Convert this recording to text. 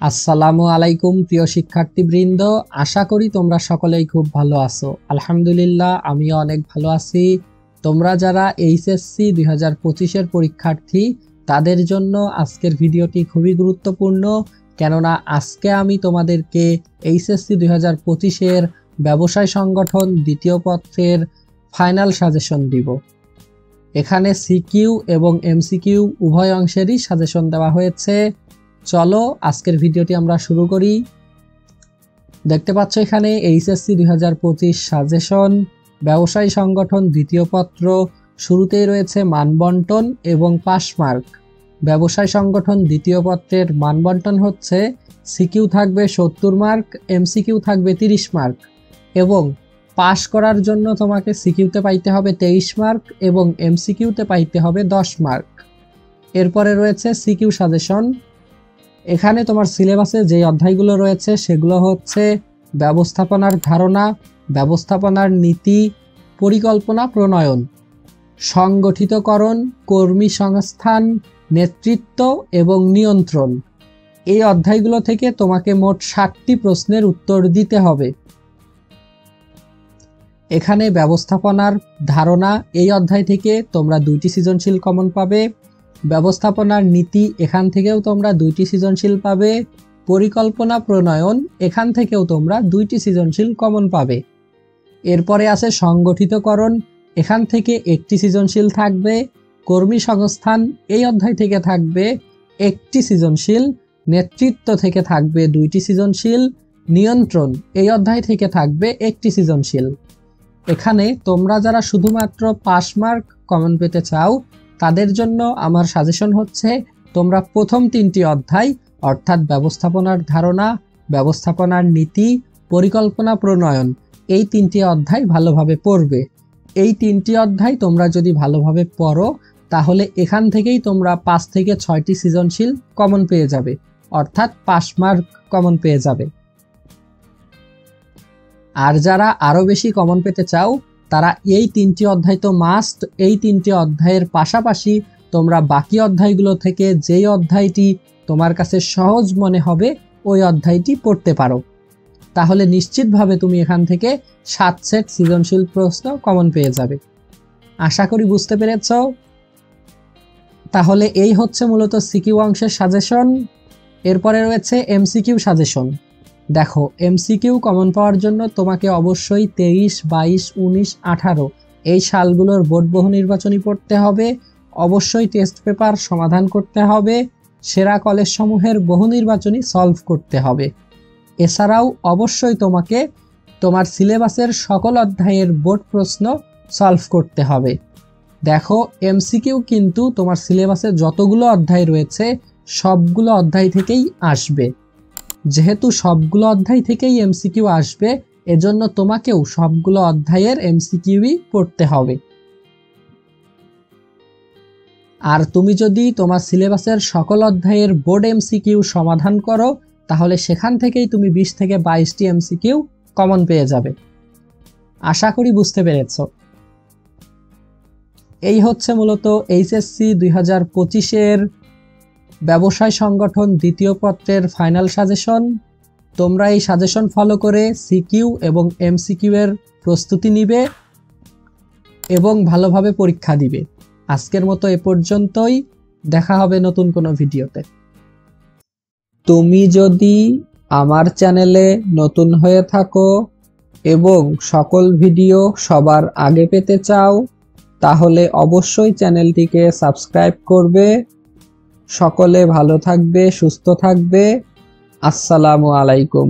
আসসালামু আলাইকুম প্রিয় শিক্ষার্থীবৃন্দ, আশা করি তোমরা সকলেই খুব ভালো আছো। আলহামদুলিল্লাহ আমিও অনেক ভালো আছি। তোমরা যারা এইচএসসি 2025-এর পরীক্ষার্থী তাদের জন্য আজকের ভিডিওটি খুবই গুরুত্বপূর্ণ, কেননা আজকে আমি তোমাদেরকে এইচএসসি 2025-এর ব্যবসায় সংগঠন দ্বিতীয় পত্রের ফাইনাল সাজেশন দিব। এখানে সিকিউ এবং এমসিকিউ উভয় অংশেরই সাজেশন দেওয়া হয়েছে। চলো আজকের ভিডিওটি আমরা শুরু করি। দেখতে পাচ্ছ এখানে এইচএসসি 2025 সাজেশন ব্যবসায়ী সংগঠন দ্বিতীয় পত্র। শুরুতেই রয়েছে মানবন্টন এবং পাস মার্ক। ব্যবসায় সংগঠন দ্বিতীয় পত্রের মানবন্টন হচ্ছে সিকিউ থাকবে 70 মার্ক, এমসিকিউ থাকবে 30 মার্ক এবং পাস করার জন্য তোমাকে সিকিউতে পাইতে হবে 23 মার্ক এবং এমসিকিউতে পাইতে হবে 10 মার্ক। এরপরে রয়েছে সিকিউ সাজেশন। এখানে তোমার সিলেবাসে যে অধ্যায়গুলো রয়েছে সেগুলো হচ্ছে ব্যবস্থাপনার ধারণা, ব্যবস্থাপনার নীতি, পরিকল্পনা প্রণয়ন, সংগঠিতকরণ, কর্মী সংস্থান, নেতৃত্ব এবং নিয়ন্ত্রণ। এই অধ্যায়গুলো থেকে তোমাকে মোট 60টি প্রশ্নের উত্তর দিতে হবে। এখানে ব্যবস্থাপনার ধারণা এই অধ্যায় থেকে তোমরা 2টি সৃজনশীল কমন পাবে। ব্যবস্থাপনার নীতি এখান থেকেও তোমরা 2টি সৃজনশীল পাবে। পরিকল্পনা প্রণয়ন এখান থেকেও তোমরা 2টি সৃজনশীল কমন পাবে। এরপরে আছে সংগঠিতকরণ, এখান থেকে 1টি সৃজনশীল থাকবে। কর্মী সংস্থান এই অধ্যায় থেকে থাকবে 1টি সৃজনশীল। নেতৃত্ব থেকে থাকবে 2টি সৃজনশীল। নিয়ন্ত্রণ এই অধ্যায় থেকে থাকবে 1টি সৃজনশীল। এখানে তোমরা যারা শুধুমাত্র পাস মার্ক কমন পেতে চাও তাদের জন্য আমার সাজেশন হচ্ছে তোমরা প্রথম 3টি অধ্যায় অর্থাৎ ব্যবস্থাপনার ধারণা, ব্যবস্থাপনার নীতি, পরিকল্পনা প্রণয়ন এই 3টি অধ্যায় ভালোভাবে পড়বে। এই 3টি অধ্যায় তোমরা যদি ভালোভাবে পড়ো তাহলে এখান থেকেই তোমরা 5 থেকে 6টি সৃজনশীল কমন পেয়ে যাবে, অর্থাৎ পাস মার্ক কমন পেয়ে যাবে। আর যারা আরো বেশি কমন পেতে চাও তারা এই 3টি অধ্যায় তো মাস্ট, এই 3টি অধ্যায়ের পাশাপাশি তোমরা বাকি অধ্যায়গুলো থেকে যেই অধ্যায়টি তোমার কাছে সহজ মনে হবে ওই অধ্যায়টি পড়তে পারো। তাহলে নিশ্চিতভাবে তুমি এখান থেকে 7 সেট সৃজনশীল প্রশ্ন কমন পেয়ে যাবে। আশা করি বুঝতে পেরেছ। তাহলে এই হচ্ছে মূলত সিকিউ অংশের সাজেশন। এরপরে রয়েছে এমসিকিউ সাজেশন। দেখো, এমসিকিউ কমন পাওয়ার জন্য তোমাকে অবশ্যই 23, 22, 19, 18 এই সালগুলোর বোর্ড বহু নির্বাচনী পড়তে হবে। অবশ্যই টেস্ট পেপার সমাধান করতে হবে। সেরা কলেজ সমূহের বহু নির্বাচনী সলভ করতে হবে। এছাড়াও অবশ্যই তোমাকে তোমার সিলেবাসের সকল অধ্যায়ের বোর্ড প্রশ্ন সলভ করতে হবে। দেখো, এমসিকিউ কিন্তু তোমার সিলেবাসে যতগুলো অধ্যায় রয়েছে সবগুলো অধ্যায় থেকেই আসবে। যেহেতু সবগুলো অধ্যায় থেকেই এমসিকিউ আসবে, এজন্য তোমাকেও সবগুলো অধ্যায়ের এমসিকিউই পড়তে হবে। আর তুমি যদি তোমার সিলেবাসের সকল অধ্যায়ের বোর্ড এমসিকিউ সমাধান করো তাহলে সেখান থেকেই তুমি 20 থেকে 22টি এমসিকিউ কমন পেয়ে যাবে। আশা করি বুঝতে পেরেছ। এই হচ্ছে মূলত এইচএসসি 2025-এর ব্যবসায় সংগঠন দ্বিতীয় পত্রের ফাইনাল সাজেশন। তোমরা এই সাজেশন ফলো করে সিকিউ এবং এমসিকিউ এর প্রস্তুতি নিবে এবং ভালোভাবে পরীক্ষা দিবে। আজকের মতো এ পর্যন্তই, দেখা হবে নতুন কোনো ভিডিওতে। তুমি যদি আমার চ্যানেলে নতুন হয়ে থাকো এবং সকল ভিডিও সবার আগে পেতে চাও তাহলে অবশ্যই চ্যানেলটিকে সাবস্ক্রাইব করবে। সকলে ভালো থাকবে, সুস্থ থাকবে। আসসালামু আলাইকুম।